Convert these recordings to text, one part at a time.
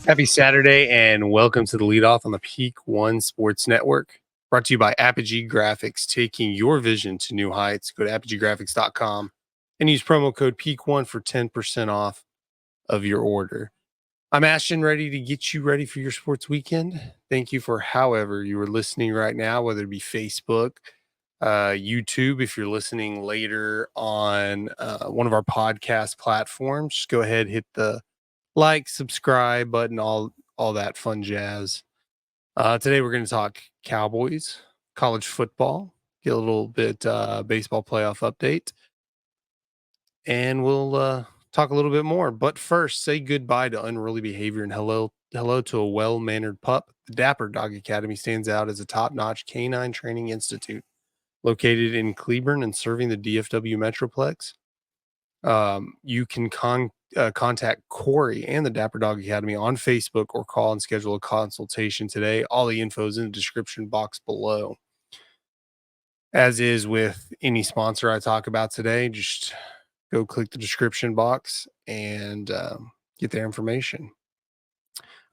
Happy Saturday and welcome to the Leadoff on the Peak One Sports Network. Brought to you by Apogee Grafix, taking your vision to new heights. Go to apogeegrafix.com and use promo code PEAK1 for 10% off of your order. I'm Ashton, ready to get you ready for your sports weekend. Thank you for however you are listening right now, whether it be Facebook, YouTube. If you're listening later on one of our podcast platforms, just go ahead, hit the like, subscribe button, all that fun jazz. Today we're going to talk Cowboys, college football, get a little bit baseball playoff update, and we'll talk a little bit more. But first, say goodbye to unruly behavior and hello to a well-mannered pup. The Dapper Dog Academy stands out as a top-notch canine training institute located in Cleburne and serving the DFW Metroplex. You can contact Korri and the Dapper Dog Academy on Facebook or call and schedule a consultation today. All the info is in the description box below. As is with any sponsor I talk about today, just go click the description box and get their information.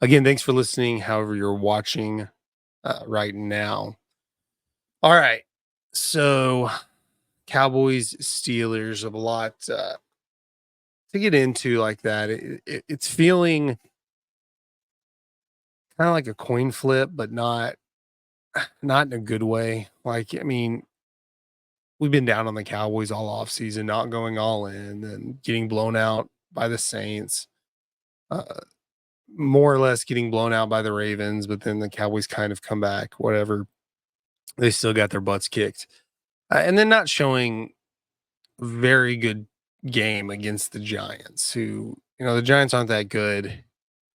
Again, thanks for listening, however you're watching right now. All right, so Cowboys, Steelers, a lot to get into like that. It's feeling kind of like a coin flip, but not in a good way. Like, I mean, we've been down on the Cowboys all off season, not going all in and getting blown out by the Saints, more or less getting blown out by the Ravens, but then the Cowboys kind of come back, whatever. They still got their butts kicked. And then not showing very good game against the Giants, who, the Giants aren't that good.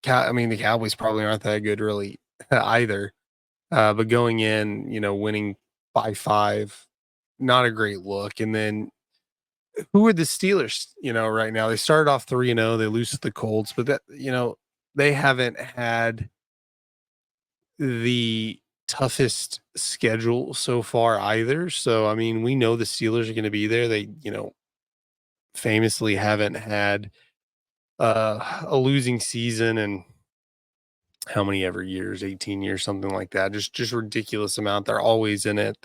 The Cowboys probably aren't that good really either. But going in, winning by 5, not a great look. And then who are the Steelers, right now? They started off 3-0, they lose to the Colts, but that, they haven't had the toughest schedule so far either. So, I mean, we know the Steelers are going to be there. They, famously haven't had a losing season in how many ever years, 18 years, something like that. Just ridiculous amount. They're always in it.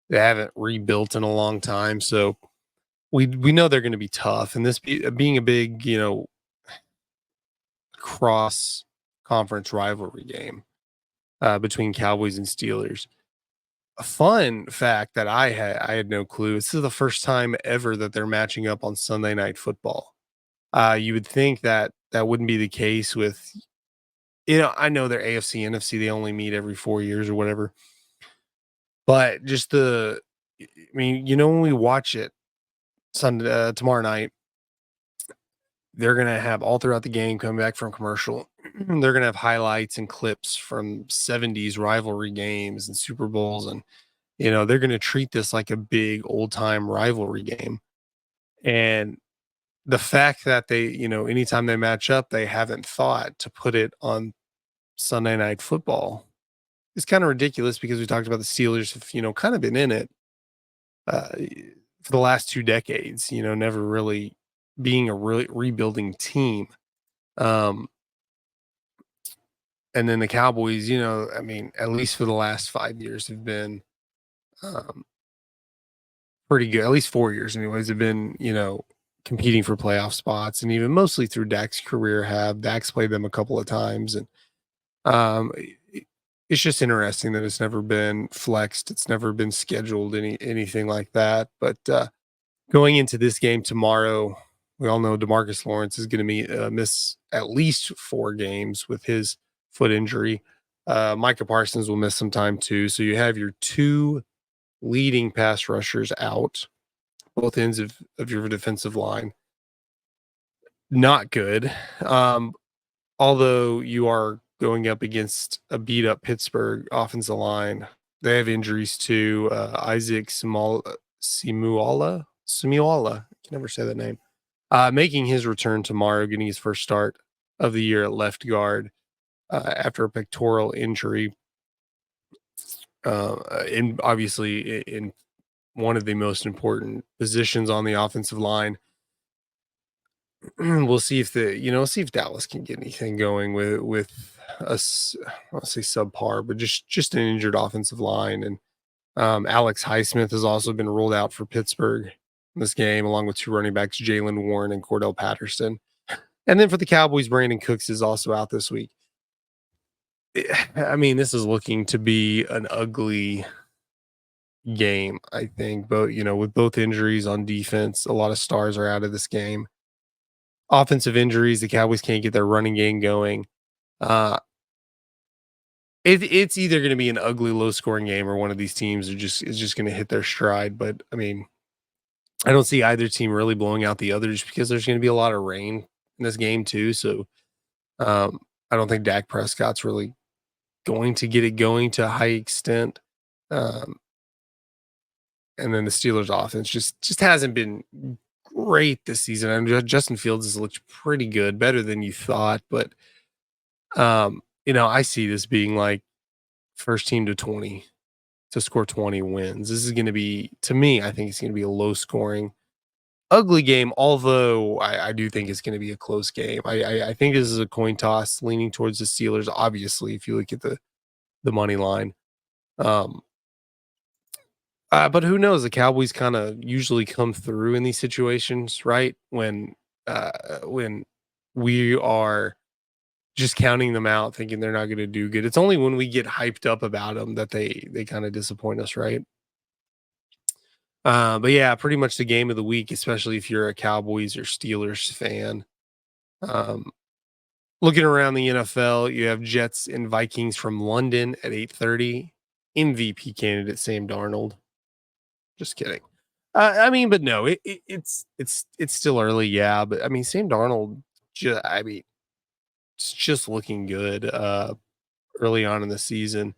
They haven't rebuilt in a long time. So we know they're going to be tough. And this being a big, cross conference rivalry game between Cowboys and Steelers. A fun fact that I had no clue. This is the first time ever that they're matching up on Sunday Night Football. You would think that wouldn't be the case with, I know they're AFC, NFC, they only meet every 4 years or whatever. But just when we watch it Sunday, tomorrow night, they're going to have all throughout the game coming back from commercial. They're going to have highlights and clips from 70s rivalry games and Super Bowls. And, they're going to treat this like a big old time rivalry game. And the fact that they, anytime they match up, they haven't thought to put it on Sunday Night Football is kind of ridiculous, because we talked about the Steelers have, kind of been in it for the last 2 decades, never really being a really rebuilding team. And then the Cowboys, at least for the last 5 years have been pretty good. At least 4 years anyways have been, competing for playoff spots, and even mostly through Dak's career Dak's played them a couple of times. And it's just interesting that it's never been flexed. It's never been scheduled, anything like that. But going into this game tomorrow, we all know DeMarcus Lawrence is going to miss at least 4 games with his foot injury. Micah Parsons will miss some time too. So you have your 2 leading pass rushers out, both ends of your defensive line. Not good. Although you are going up against a beat up Pittsburgh offensive line. They have injuries to Isaac Simuala. I can never say that name. Making his return tomorrow, getting his first start of the year at left guard after a pectoral injury. And obviously in one of the most important positions on the offensive line. we'll see if see if Dallas can get anything going with us. I'll say subpar, but just an injured offensive line. And Alex Highsmith has also been ruled out for Pittsburgh in this game, along with two running backs, Jalen Warren and Cordell Patterson. And then for the Cowboys, Brandon Cooks is also out this week. I mean, this is looking to be an ugly game, I think. But with both injuries on defense, a lot of stars are out of this game. Offensive injuries, the Cowboys can't get their running game going. It's either going to be an ugly, low-scoring game, or one of these teams is just going to hit their stride. But I mean, I don't see either team really blowing out the other, just because there's going to be a lot of rain in this game too. So I don't think Dak Prescott's really going to get it going to a high extent. Um, and then the Steelers' offense just hasn't been great this season. I mean, Justin Fields has looked pretty good, better than you thought, but I see this being like first team to 20 to score 20 wins. This is going to be, to me, I think it's going to be a low scoring, ugly game, although I do think it's going to be a close game. I think this is a coin toss leaning towards the Steelers, obviously, if you look at the money line. But who knows? The Cowboys kind of usually come through in these situations, right? When we are just counting them out, thinking they're not going to do good. It's only when we get hyped up about them that they kind of disappoint us, right? But yeah, pretty much the game of the week, especially if you're a Cowboys or Steelers fan. Um, Looking around the NFL, you have Jets and Vikings from London at 8:30. MVP candidate Sam Darnold. Just kidding. I mean, but no, it's still early, yeah. But I mean, Sam Darnold, it's just looking good. Early on in the season,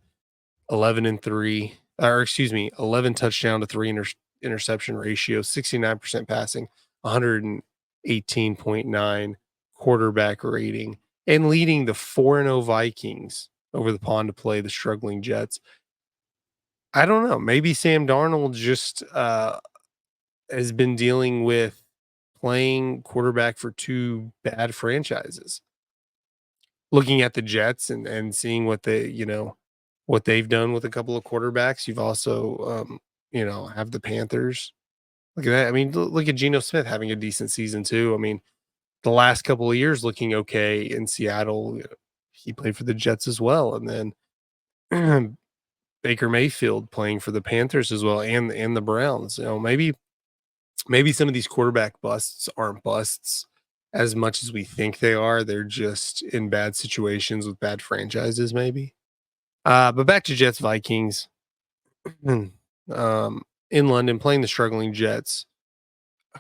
11-3, or excuse me, 11 touchdown to 3 interception ratio, 69% passing, 118.9 quarterback rating, and leading the 4-0 Vikings over the pond to play the struggling Jets. I don't know. Maybe Sam Darnold just has been dealing with playing quarterback for two bad franchises. Looking at the Jets and seeing what what they've done with a couple of quarterbacks. You've also have the Panthers. Look at that. I mean, look at Geno Smith having a decent season too. I mean, the last couple of years looking okay in Seattle. He played for the Jets as well, and then Baker Mayfield playing for the Panthers as well, and the Browns. Maybe some of these quarterback busts aren't busts as much as we think they are. They're just in bad situations with bad franchises, maybe. But back to Jets Vikings. In London, playing the struggling Jets,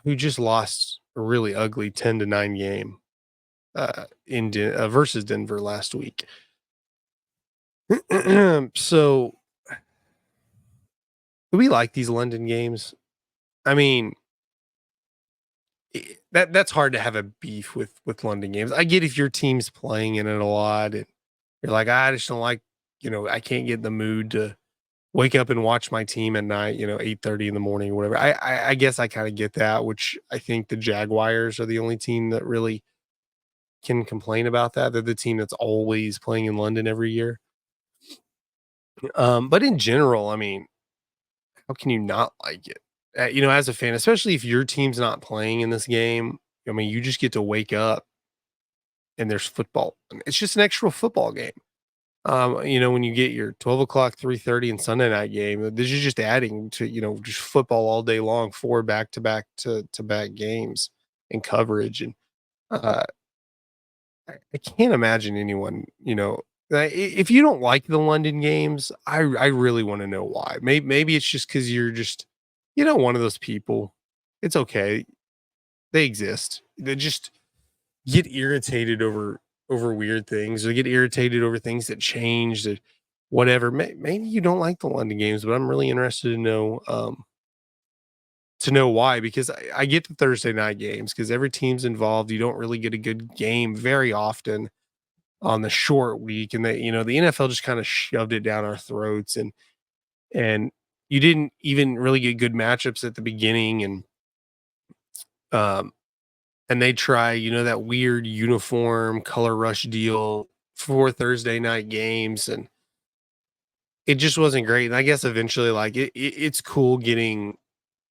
who just lost a really ugly 10-9 game versus Denver last week. So, do we like these London games? I mean, that's hard to have a beef with London games. I get if your team's playing in it a lot and you're like, I just don't like, I can't get in the mood to wake up and watch my team at night, 8:30 in the morning or whatever. I guess I kind of get that, which I think the Jaguars are the only team that really can complain about that. They're the team that's always playing in London every year. But in general, I mean, how can you not like it? As a fan, especially if your team's not playing in this game, I mean, you just get to wake up and there's football. It's just an extra football game. When you get your 12 o'clock, 3:30 and Sunday night game, this is just adding to, just football all day long, 4 back-to-back to back games and coverage. And I can't imagine anyone, if you don't like the London games, I really want to know why. Maybe it's just because you're just, one of those people. It's okay. They exist. They just get irritated over weird things, or get irritated over things that changed, or whatever. Maybe you don't like the London games, but I'm really interested to know why, because I get the Thursday night games because every team's involved. You don't really get a good game very often on the short week, and the NFL just kind of shoved it down our throats, and you didn't even really get good matchups at the beginning, and um and they try, that weird uniform color rush deal for Thursday night games, and it just wasn't great. And I guess eventually, like it's cool getting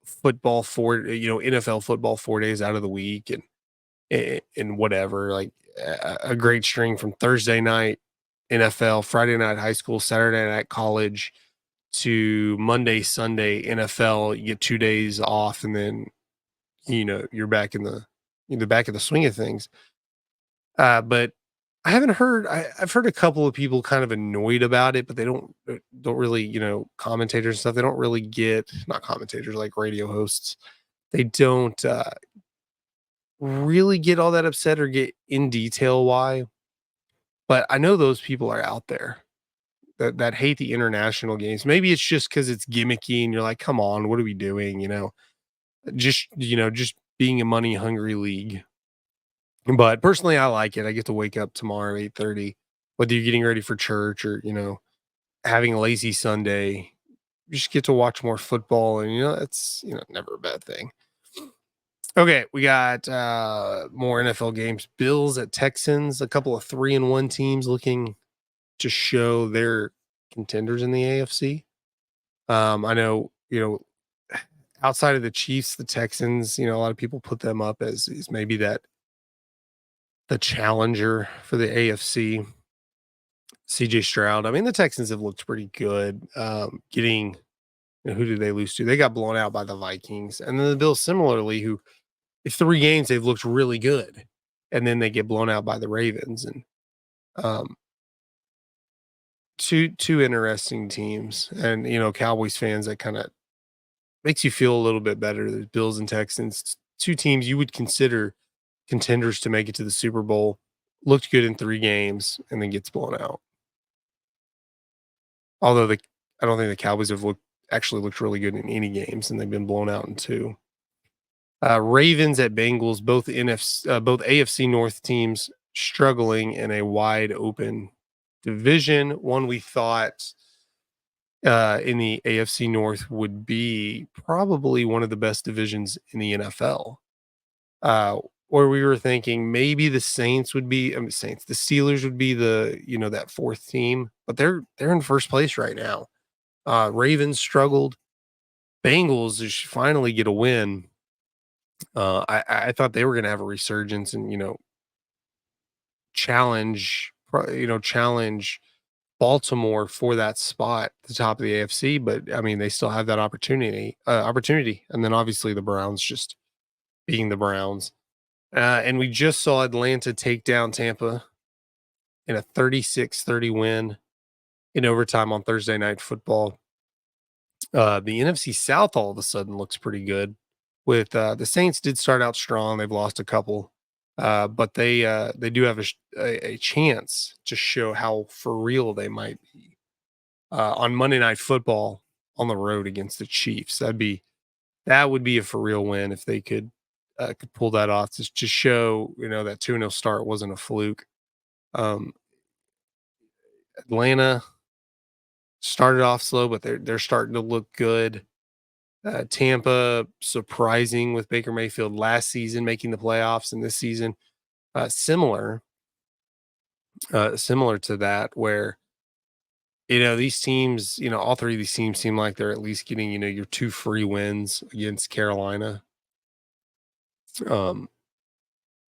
football NFL football 4 days out of the week, and whatever, like a great string from Thursday night NFL, Friday night high school, Saturday night college to Monday, Sunday NFL. You get 2 days off, and then you're back in the back of the swing of things. But I haven't heard. I've heard a couple of people kind of annoyed about it, but they don't really, commentators and stuff. They don't really get, not commentators, like radio hosts. They don't really get all that upset or get in detail why. But I know those people are out there that hate the international games. Maybe it's just because it's gimmicky, and you're like, come on, what are we doing? Just being a money hungry league. But personally, I like it. I get to wake up tomorrow 8:30, whether you're getting ready for church or having a lazy Sunday. You just get to watch more football, and it's never a bad thing. Okay, we got more NFL games. Bills at Texans, a couple of 3-1 teams looking to show they're contenders in the AFC. I know, outside of the Chiefs, the Texans, a lot of people put them up as maybe the challenger for the AFC. CJ Stroud. I mean, the Texans have looked pretty good. Getting who did they lose to? They got blown out by the Vikings, and then the Bills similarly, who 3 games they've looked really good, and then they get blown out by the Ravens. And um, two interesting teams, and Cowboys fans, that kind of makes you feel a little bit better. The Bills and Texans, two teams you would consider contenders to make it to the Super Bowl, looked good in 3 games and then gets blown out. Although I don't think the Cowboys have actually looked really good in any games, and they've been blown out in 2. Ravens at Bengals, both AFC North teams struggling in a wide open division. One we thought in the AFC North would be probably one of the best divisions in the NFL. Or we were thinking maybe the Saints would be, the Steelers would be that 4th team, but they're in first place right now. Ravens struggled. Bengals just finally get a win. I thought they were going to have a resurgence and challenge Baltimore for that spot at the top of the AFC, but I mean they still have that opportunity. And then obviously the Browns just being the Browns. And we just saw Atlanta take down Tampa in a 36-30 win in overtime on Thursday Night Football. The NFC South all of a sudden looks pretty good. With the Saints did start out strong. They've lost a couple, but they do have a chance to show how for real they might be on Monday Night Football on the road against the Chiefs. That would be a for real win if they could pull that off to show that 2-0 start wasn't a fluke. Atlanta started off slow, but they're starting to look good. Tampa surprising with Baker Mayfield last season making the playoffs, and this season similar to that, where these teams, all 3 of these teams seem like they're at least getting your 2 free wins against Carolina. And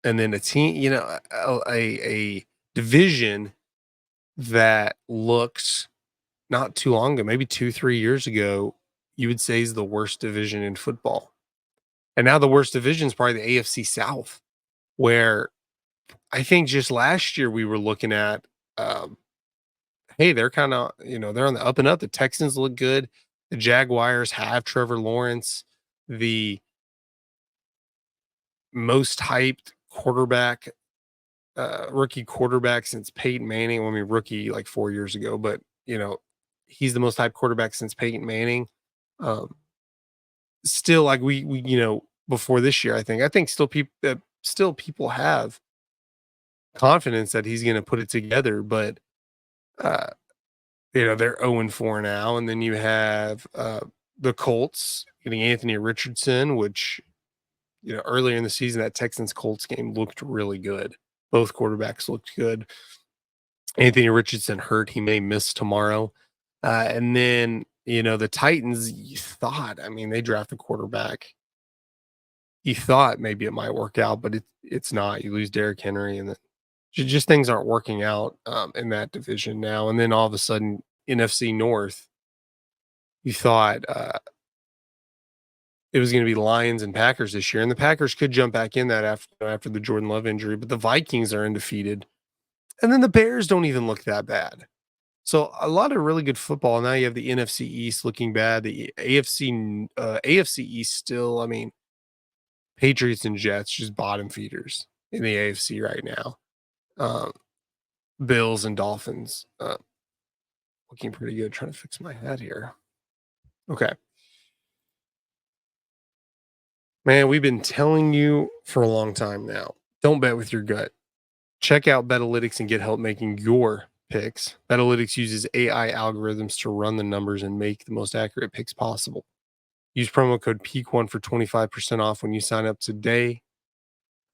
then a team, a division that looks not too long ago, maybe 2-3 years ago, you would say is the worst division in football. And now the worst division is probably the AFC South, where I think just last year we were looking at, hey, they're kind of, they're on the up and up. The Texans look good. The Jaguars have Trevor Lawrence, the most hyped rookie quarterback since Peyton Manning. Well, I mean, rookie like 4 years ago, but he's the most hyped quarterback since Peyton Manning. Still, like we before this year, I think still people have confidence that he's going to put it together, but they're 0-4 now, and then you have the Colts getting Anthony Richardson, which earlier in the season, that Texans Colts game looked really good. Both quarterbacks looked good. Anthony Richardson hurt. He may miss tomorrow. And then, the Titans, you thought, they draft a quarterback. You thought maybe it might work out, but it's not. You lose Derrick Henry, and just things aren't working out in that division now. And then all of a sudden, NFC North, you thought it was going to be Lions and Packers this year, and the Packers could jump back in that after the Jordan Love injury, but the Vikings are undefeated, and then the Bears don't even look that bad. So a lot of really good football. Now you have the NFC East looking bad. The AFC East still. Patriots and Jets just bottom feeders in the AFC right now. Bills and Dolphins looking pretty good. Trying to fix my head here. Okay. Man, we've been telling you for a long time now. Don't bet with your gut. Check out Betalytics and get help making your picks. Betalytics uses AI algorithms to run the numbers and make the most accurate picks possible. Use promo code PEAK1 for 25% off when you sign up today.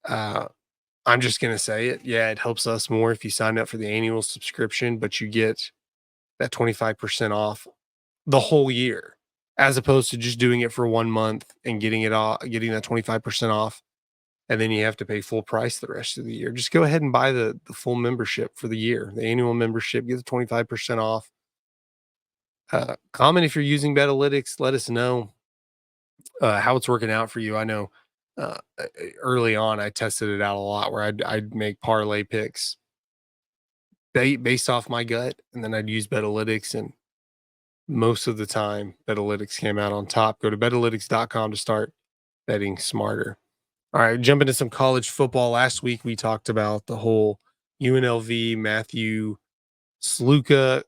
I'm just going to say it. Yeah, it helps us more if you sign up for the annual subscription, but you get that 25% off the whole year, as opposed to just doing it for 1 month and getting that 25% off. And then you have to pay full price the rest of the year. Just go ahead and buy the full membership for the year. The annual membership, get the 25% off. Comment if you're using Betalytics. Let us know how it's working out for you. I know early on I tested it out a lot where I'd make parlay picks based off my gut, and then I'd use Betalytics, and most of the time Betalytics came out on top. Go to betalytics.com to start betting smarter. All right, jump into some college football. Last week we talked about the whole UNLV Matthew Sluka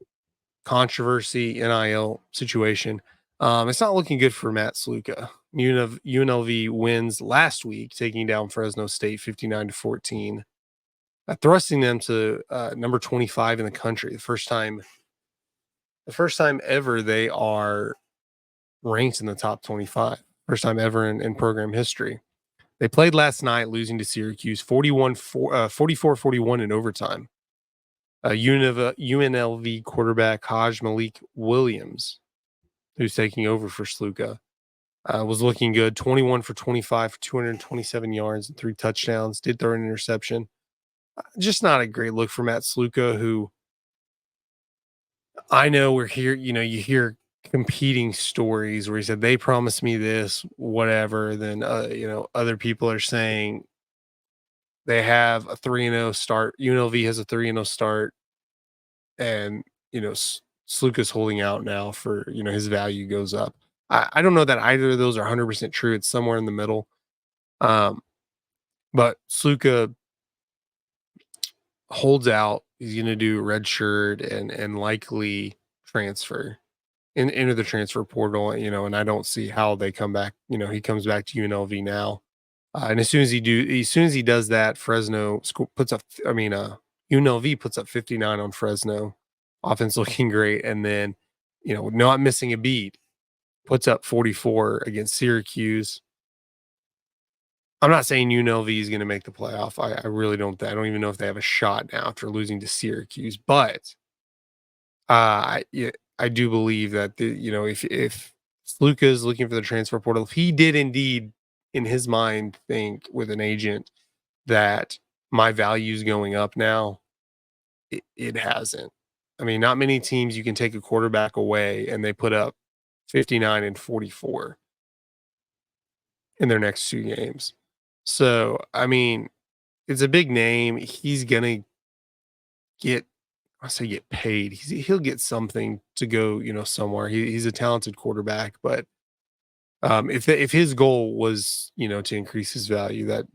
controversy, NIL situation. It's not looking good for Matt Sluka. UNLV wins last week, taking down Fresno State 59-14, thrusting them to number 25 in the country. The first time ever they are ranked in the top 25. First time ever in program history. They played last night, losing to Syracuse 44-41 in overtime. UNLV quarterback Haj Malik Williams, who's taking over for Sluka, was looking good. 21 for 25 for 227 yards and 3 touchdowns. Did throw an interception. Just not a great look for Matt Sluka, who I know we're here. You hear competing stories where he said they promised me this, whatever. Then other people are saying they have a 3-0 start. UNLV has a 3-0 start, and Sluka's holding out now for his value goes up. I don't know that either of those are 100% true. It's somewhere in the middle. But Sluka holds out. He's going to do red shirt and likely transfer into the transfer portal, and I don't see how they come back. He comes back to UNLV now. And as soon as he does that, Fresno UNLV puts up 59 on Fresno. Offense looking great. And then, not missing a beat, puts up 44 against Syracuse. I'm not saying UNLV is going to make the playoff. I really don't. I don't even know if they have a shot now after losing to Syracuse. But I do believe that if Sluka is looking for the transfer portal, if he did indeed in his mind think with an agent that my value is going up now, it hasn't. Not many teams you can take a quarterback away and they put up 59 and 44 in their next 2 games. So, it's a big name. He's going to get paid. He'll get something to go, somewhere. He's a talented quarterback, but if his goal was, to increase his value, that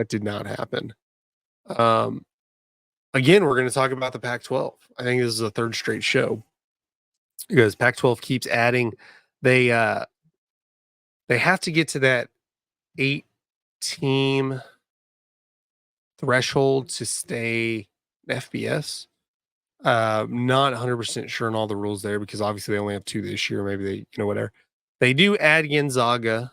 did not happen. Again, we're going to talk about the Pac-12. I think this is a third straight show because Pac-12 keeps adding. They have to get to that 8-team threshold to stay FBS. Not 100% sure on all the rules there because obviously they only have 2 this year. Maybe they, whatever. They do add Gonzaga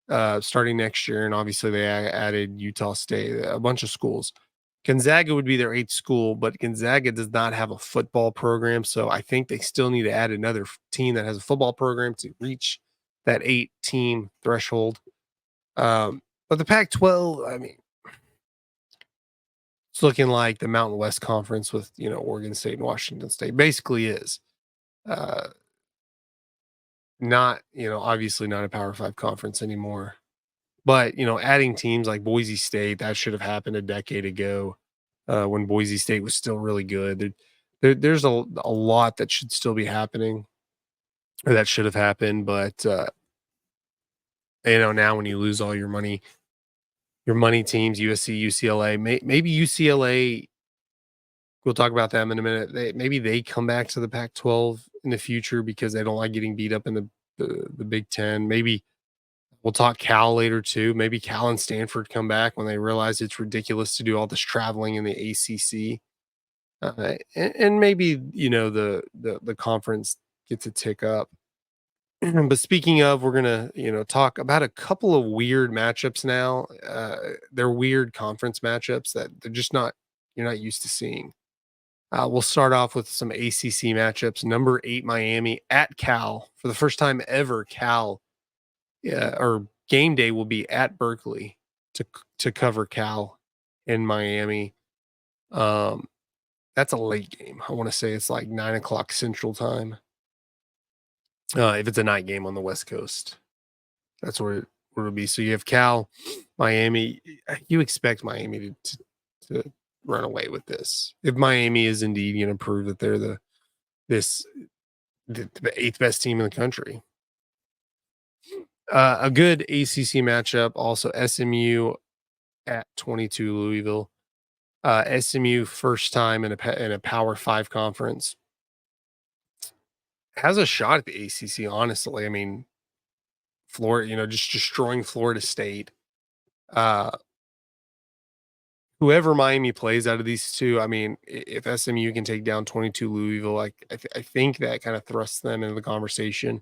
starting next year, and obviously they added Utah State, a bunch of schools. Gonzaga would be their 8th school, but Gonzaga does not have a football program, so I think they still need to add another team that has a football program to reach that 8-team threshold. But the Pac-12, I mean, it's looking like the Mountain West Conference with, Oregon State and Washington State basically is. Uh, Not, obviously not a Power 5 conference anymore. But, adding teams like Boise State, that should have happened a decade ago, when Boise State was still really good. There's a lot that should still be happening, or that should have happened. But, now when you lose all your money teams, USC, UCLA, maybe UCLA, we'll talk about them in a minute. Maybe they come back to the Pac-12 in the future because they don't like getting beat up in the Big Ten. Maybe we'll talk Cal later too. Maybe Cal and Stanford come back when they realize it's ridiculous to do all this traveling in the ACC, and maybe the conference gets a tick up. But speaking of, we're gonna talk about a couple of weird matchups now. They're weird conference matchups that you're not used to seeing. We'll start off with some ACC matchups. Number 8 Miami at Cal for the first time ever. Cal, or game day will be at Berkeley to cover Cal in Miami. That's a late game. I want to say it's like 9 o'clock Central Time. If it's a night game on the West Coast, that's where it'll be. So you have Cal, Miami. You expect Miami to run away with this. If Miami is indeed going to prove that they're the 8th best team in the country. A good ACC matchup, also SMU at 22 Louisville. SMU first time in a Power 5 conference. Has a shot at the ACC, honestly. I mean, Florida, just destroying Florida State. Whoever Miami plays out of these two, I mean, if SMU can take down 22 Louisville, I think that kind of thrusts them into the conversation.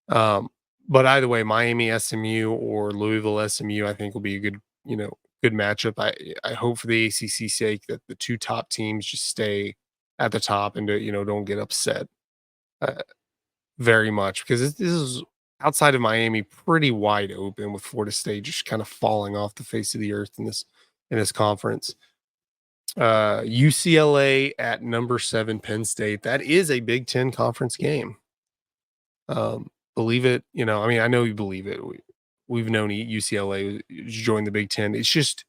But either way, Miami SMU or Louisville SMU, I think will be a good matchup. I hope for the ACC sake that the two top teams just stay at the top and don't get upset very much, because this is outside of Miami pretty wide open, with Florida State just kind of falling off the face of the earth in this conference. UCLA at number 7 Penn State. That is a Big Ten conference game. Believe it, I mean, I know you believe it. We've known UCLA joined the Big Ten. It's just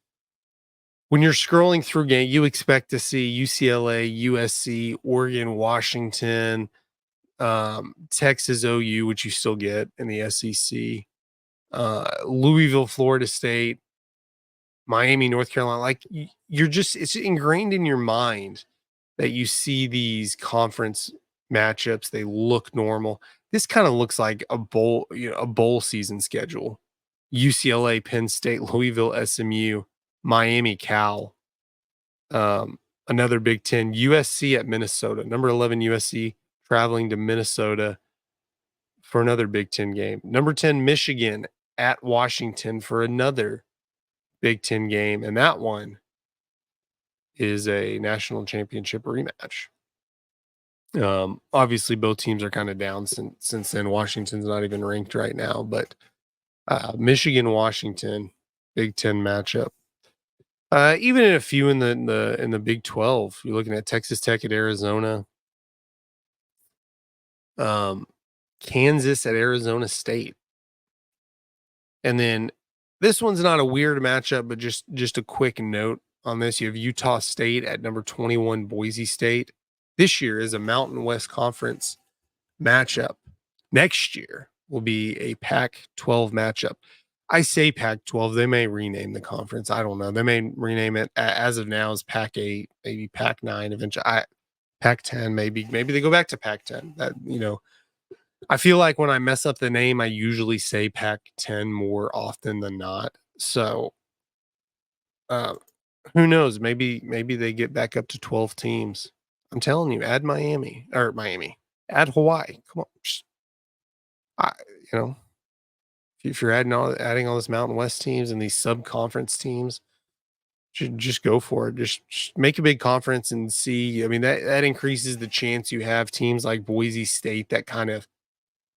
when you're scrolling through game, you expect to see UCLA, USC, Oregon, Washington, Texas OU, which you still get in the SEC, Louisville, Florida State, Miami, North Carolina. Like, it's ingrained in your mind that you see these conference matchups. They look normal. This kind of looks like a bowl season schedule. UCLA, Penn State, Louisville, SMU, Miami, Cal. Another Big Ten, USC at Minnesota. Number 11 USC traveling to Minnesota for another Big Ten game. Number 10 Michigan at Washington for another Big Ten game, and that one is a national championship rematch. Obviously both teams are kind of down since then. Washington's not even ranked right now, but Michigan, Washington, Big Ten matchup. Even in a few in the Big 12, you're looking at Texas Tech at Arizona, Kansas at Arizona State, and then this one's not a weird matchup, but just a quick note on this. You have Utah State at number 21 Boise State. This year is a Mountain West Conference matchup. Next year will be a Pac-12 matchup. I say Pac-12. They may rename the conference. I don't know. They may rename it as of now as Pac-8, maybe Pac-9 eventually. Pac-10 maybe. Maybe they go back to Pac-10. That I feel like when I mess up the name, I usually say Pac-10 more often than not. So, who knows? Maybe they get back up to 12 teams. I'm telling you, add Miami, add Hawaii. Come on, if If you're adding all this Mountain West teams and these sub-conference teams, should just go for it. Just make a big conference and see. I mean, that increases the chance you have teams like Boise State that kind of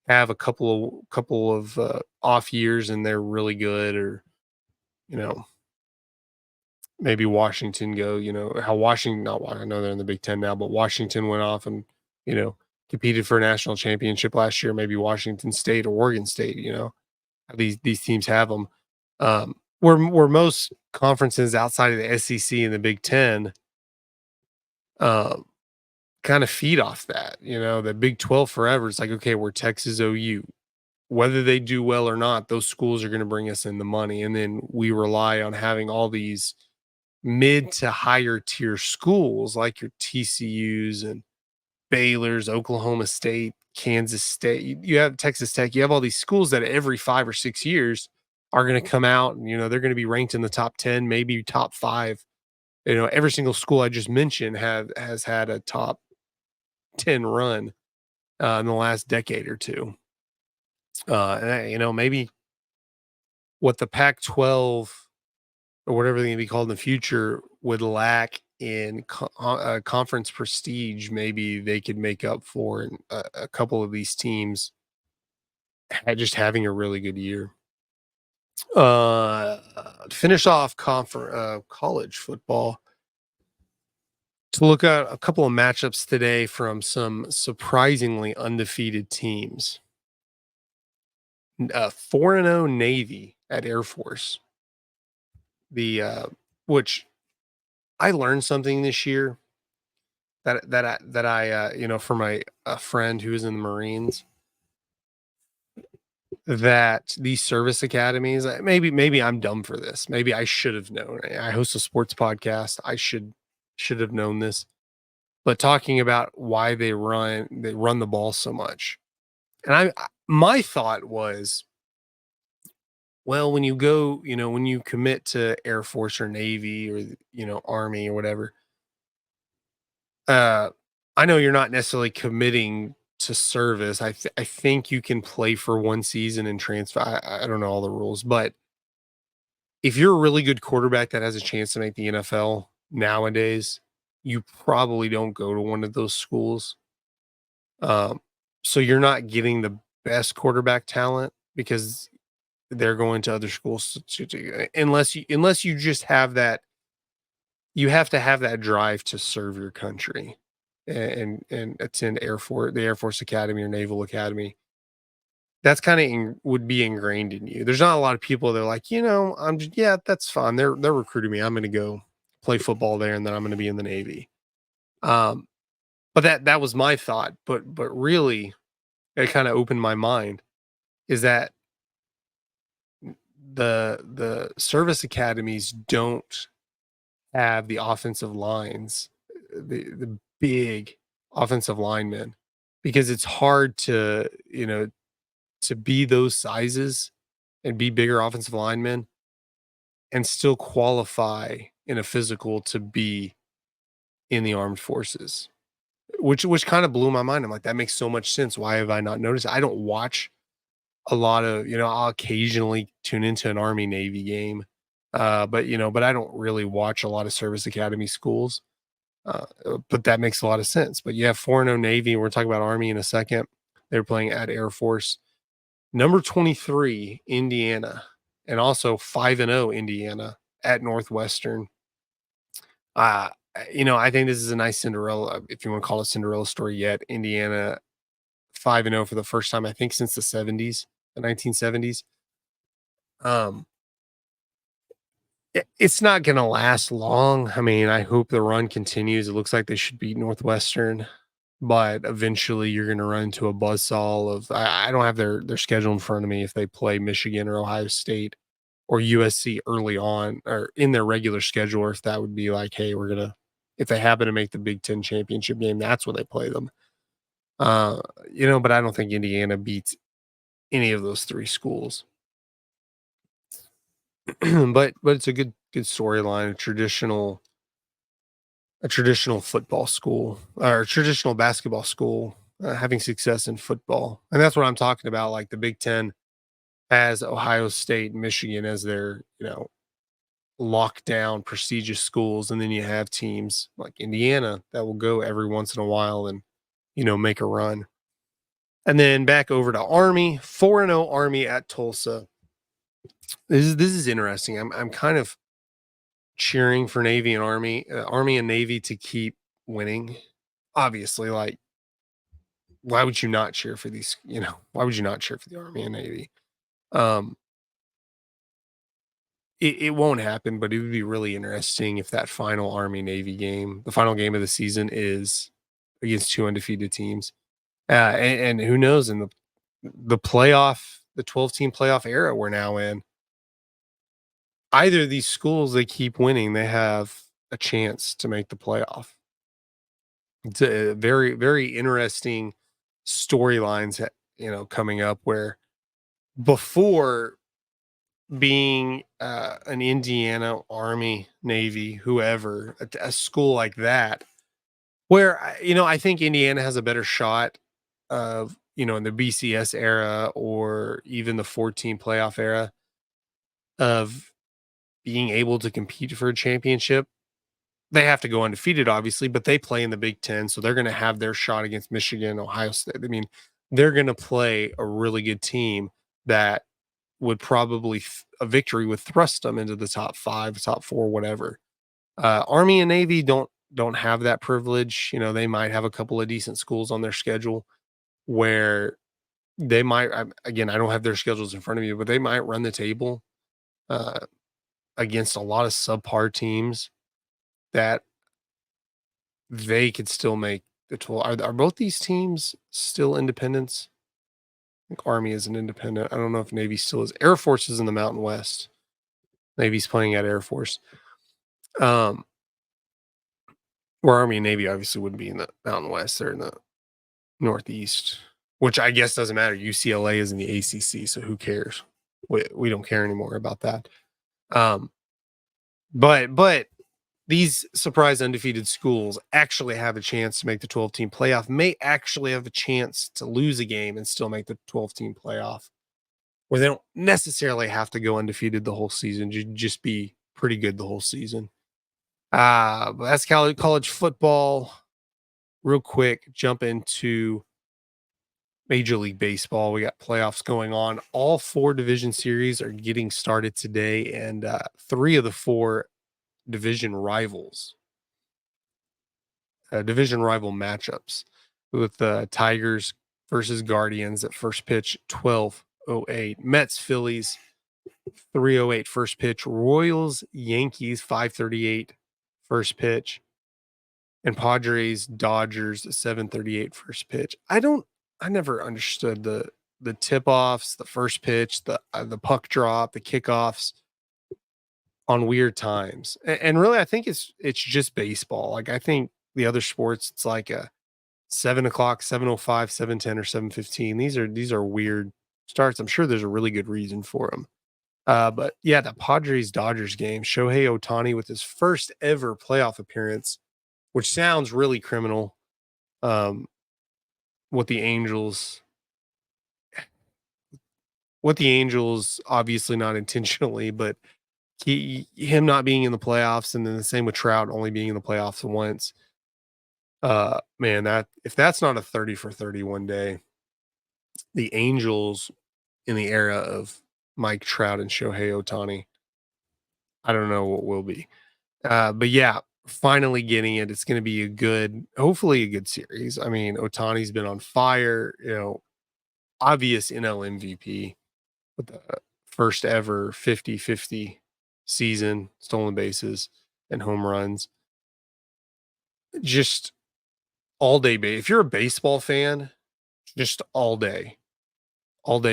have a couple of off years and they're really good, or you know, maybe Washington go. You know how Washington, not I know they're in the Big Ten now, but Washington went off and you know competed for a national championship last year. Maybe Washington State or Oregon State. You know, these teams have them. Where most conferences outside of the SEC and the Big Ten uh, kind of feed off that. You know, the Big 12 forever. It's like, okay, we're Texas OU. Whether they do well or not, those schools are going to bring us in the money. And then we rely on having all these mid to higher tier schools like your TCUs and Baylor's, Oklahoma State, Kansas State. You have Texas Tech. You have all these schools that every 5 or 6 years are going to come out and, they're going to be ranked in the top 10, maybe top five. Every single school I just mentioned has had a top 10 run in the last decade or two. Maybe what the Pac-12 or whatever they can be called in the future would lack in conference prestige, maybe they could make up for in a couple of these teams just having a really good year. To finish off college football, to look at a couple of matchups today from some surprisingly undefeated teams. 4-0 Navy at Air Force. Which I learned something this year that I from a friend who was in the Marines, that these service academies, maybe I'm dumb for this. Maybe I should have known. I host a sports podcast. I should have known this. But talking about why they run the ball so much. And my thought was, well, when you go, when you commit to Air Force or Navy or, Army or whatever, I know you're not necessarily committing to service. I think you can play for one season and transfer. I don't know all the rules, but if you're a really good quarterback that has a chance to make the NFL nowadays, you probably don't go to one of those schools. So you're not getting the best quarterback talent because they're going to other schools unless you just have that. You have to have that drive to serve your country and attend the Air Force Academy or Naval Academy. That's kind of would be ingrained in you. There's not a lot of people that are like, that's fine. They're recruiting me. I'm going to go play football there, and then I'm going to be in the Navy. But that was my thought. But really, it kind of opened my mind. Is that the service academies don't have the offensive lines, the big offensive linemen, because it's hard to be those sizes and be bigger offensive linemen and still qualify in a physical to be in the armed forces, which kind of blew my mind. I'm like, that makes so much sense. Why have I not noticed? I don't watch a lot of, I'll occasionally tune into an Army Navy game. But I don't really watch a lot of service academy schools. But that makes a lot of sense. But you have 4-0 Navy. We're talking about Army in a second. They're playing at Air Force. Number 23, Indiana, and also 5-0 Indiana at Northwestern. I think this is a nice Cinderella, if you want to call it a Cinderella story yet. Indiana 5-0 for the first time, I think, since the 1970s. It's not going to last long. I mean, I hope the run continues. It looks like they should beat Northwestern, but eventually you're going to run into a buzzsaw of, I don't have their schedule in front of me if they play Michigan or Ohio State or USC early on or in their regular schedule, or if that would be like, hey, if they happen to make the Big Ten championship game, that's when they play them. But I don't think Indiana beats any of those three schools. but it's a good storyline, a traditional football school or a traditional basketball school having success in football. And that's what I'm talking about. Like the Big Ten has Ohio State and Michigan as their, lockdown prestigious schools. And then you have teams like Indiana that will go every once in a while and, make a run. And then back over to Army, 4-0 Army at Tulsa. This is interesting. I'm kind of cheering for Navy and Army and Navy to keep winning. Obviously, like, why would you not cheer for these? Why would you not cheer for the Army and Navy? Um, it won't happen, but it would be really interesting if that final Army Navy game, the final game of the season, is against two undefeated teams. And who knows, in the playoff, the 12-team playoff era we're now in, either of these schools, they keep winning, they have a chance to make the playoff. It's a very, very interesting storylines, coming up, where before being an Indiana, Army, Navy, whoever, a school like that, where, I think Indiana has a better shot of, in the BCS era or even the 14 playoff era of being able to compete for a championship. They have to go undefeated, obviously, but they play in the Big Ten, so they're going to have their shot against Michigan, Ohio State. I mean, they're going to play a really good team that would probably a victory would thrust them into the top 5, top 4, whatever. Army and Navy don't have that privilege. They might have a couple of decent schools on their schedule where they might. Again, I don't have their schedules in front of me, but they might run the table uh, against a lot of subpar teams that they could still make the 12. Are both these teams still independents? I think Army is an independent. I don't know if Navy still is. Air Force is in the Mountain West. Navy's playing at Air Force. Where Army and Navy obviously wouldn't be in the Mountain West. They're in the Northeast, which I guess doesn't matter. UCLA is in the ACC, so who cares? We don't care anymore about that. But these surprise undefeated schools actually have a chance to make the 12-team playoff, may actually have a chance to lose a game and still make the 12-team playoff, where they don't necessarily have to go undefeated the whole season, just be pretty good the whole season. But that's college football. Real quick, jump into Major League Baseball. We got playoffs going on. All 4 division series are getting started today, and 3 of the 4 division rivals, division rival matchups, with the Tigers versus Guardians at first pitch 12:08, Mets Phillies 3:08 first pitch, Royals Yankees 5:38 first pitch, and Padres Dodgers 7:38 first pitch. I never understood the tip offs, the first pitch, the puck drop, the kickoffs on weird times. And really, I think it's just baseball. Like, I think the other sports, it's like a 7 o'clock, 7:05, 7:10, or 7:15. These are weird starts. I'm sure there's a really good reason for them. But yeah, the Padres Dodgers game, Shohei Ohtani with his first ever playoff appearance, which sounds really criminal. Um, what the Angels, obviously not intentionally, but him not being in the playoffs, and then the same with Trout only being in the playoffs once. Man, that if that's not a 30 for 31 day, the Angels in the era of Mike Trout and Shohei Ohtani, I don't know what will be. But yeah, finally getting it. It's going to be hopefully a good series. I mean, Otani's been on fire, obvious NL MVP with the first ever 50-50 season, stolen bases and home runs. Just all day. If you're a baseball fan, just all day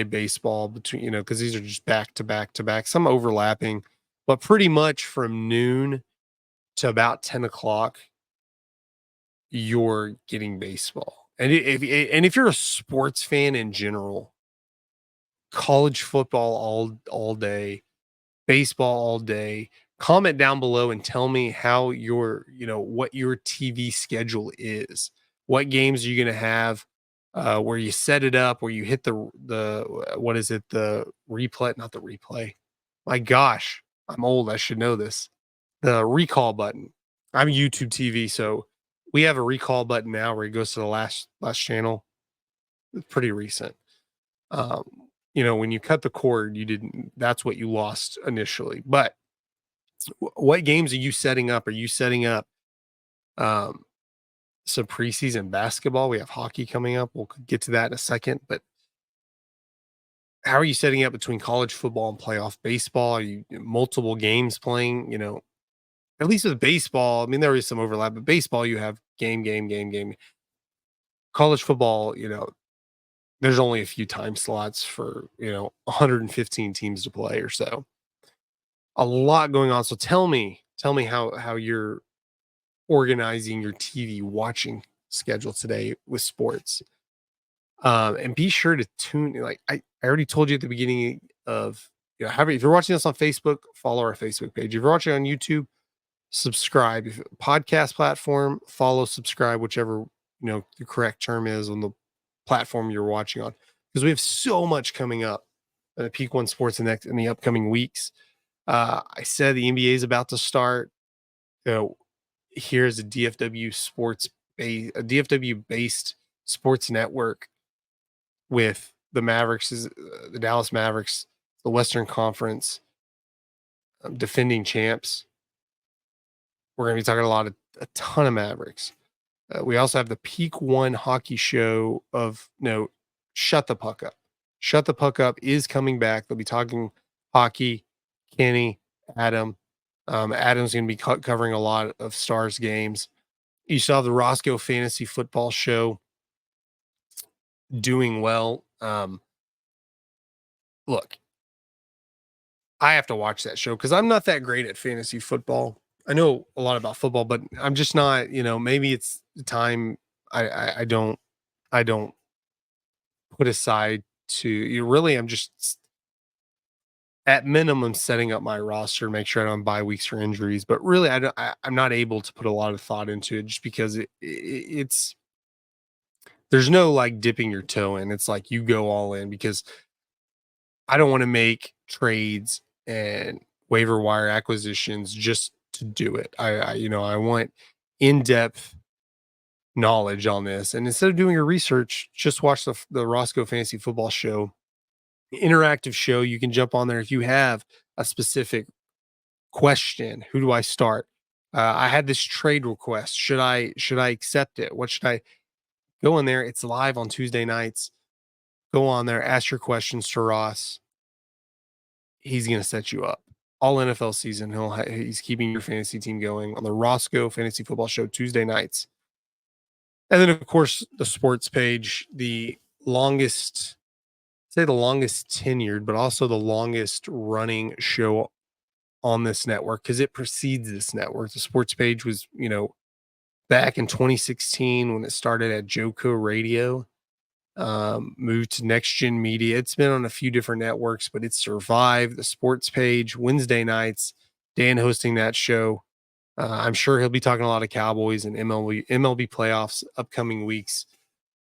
baseball between, because these are just back to back to back, some overlapping, but pretty much from noon to about 10 o'clock, you're getting baseball. And if you're a sports fan in general, college football all day, baseball all day. Comment down below and tell me how what your TV schedule is. What games are you going to have? where you set it up, where you hit the what is it? The replay, not the replay. My gosh, I'm old. I should know this. The recall button. I'm YouTube TV, so we have a recall button now where it goes to the last channel. It's pretty recent. Um, when you cut the cord, you didn't. That's what you lost initially. But what games are you setting up? Are you setting up um, some preseason basketball? We have hockey coming up. We'll get to that in a second. But how are you setting up between college football and playoff baseball? Are you multiple games playing? At least with baseball, I mean, there is some overlap, but baseball, you have game, game, game, game. College football, there's only a few time slots for, 115 teams to play or so. A lot going on. So tell me how you're organizing your TV watching schedule today with sports. And be sure to tune. Like I already told you at the beginning of, if you're watching us on Facebook, follow our Facebook page. If you're watching on YouTube, subscribe. If podcast platform, follow, subscribe, whichever the correct term is on the platform you're watching on, because we have so much coming up at Peak One Sports in the upcoming weeks. I said the NBA is about to start. Here's a DFW based sports network with the Mavericks, the Dallas Mavericks, the Western Conference defending champs. We're going to be talking a ton of Mavericks. We also have the Peak One hockey show of note. Shut the Puck Up. Shut the Puck Up is coming back. They'll be talking hockey. Kenny, Adam. Adam's going to be covering a lot of Stars games. You saw the Roscoe Fantasy Football Show doing well. Look, I have to watch that show because I'm not that great at fantasy football. I know a lot about football, but I'm just not, maybe it's the time I don't put aside to really, I'm just at minimum setting up my roster to make sure I don't buy weeks for injuries, but really I'm not able to put a lot of thought into it just because it's there's no like dipping your toe in. It's like you go all in because I don't want to make trades and waiver wire acquisitions just to do it. I want in-depth knowledge on this. And instead of doing your research, just watch the Roscoe Fantasy Football Show, interactive show. You can jump on there if you have a specific question. Who do I start? I had this trade request. Should I accept it? What should I go in there? It's live on Tuesday nights. Go on there, ask your questions to Ross. He's going to set you up all NFL season. He's keeping your fantasy team going on the Roscoe Fantasy Football Show Tuesday nights. And then, of course, the sports page, the longest tenured, but also the longest running show on this network because it precedes this network. The sports page was, back in 2016 when it started at Joco Radio, moved to Next Gen Media. It's been on a few different networks, but it's survived. The sports page, Wednesday nights, Dan hosting that show. I'm sure he'll be talking a lot of Cowboys and MLB playoffs upcoming weeks,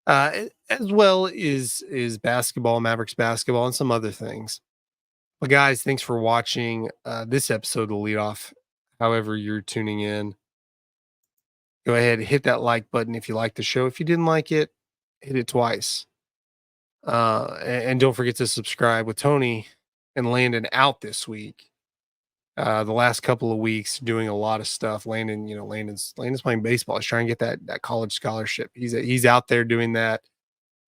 as well as basketball, Mavericks basketball, and some other things. But guys, thanks for watching this episode of the Leadoff. However you're tuning in, go ahead and hit that like button if you like the show. If you didn't like it, hit it twice. And don't forget to subscribe. With Tony and Landon out this week. The last couple of weeks doing a lot of stuff. Landon's playing baseball. He's trying to get that college scholarship. He's out there doing that.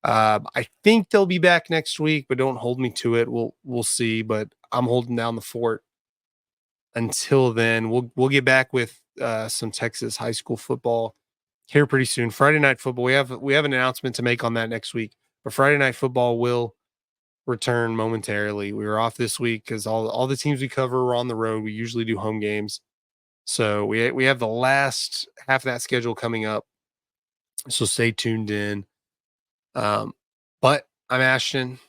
I think they'll be back next week, but don't hold me to it. We'll see. But I'm holding down the fort. Until then, we'll get back with some Texas high school football here pretty soon. Friday night football. We have an announcement to make on that next week. But Friday night football will return momentarily. We were off this week because all the teams we cover were on the road. We usually do home games. So we have the last half of that schedule coming up. So stay tuned in. But I'm Ashton.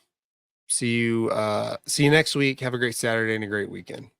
See you next week. Have a great Saturday and a great weekend.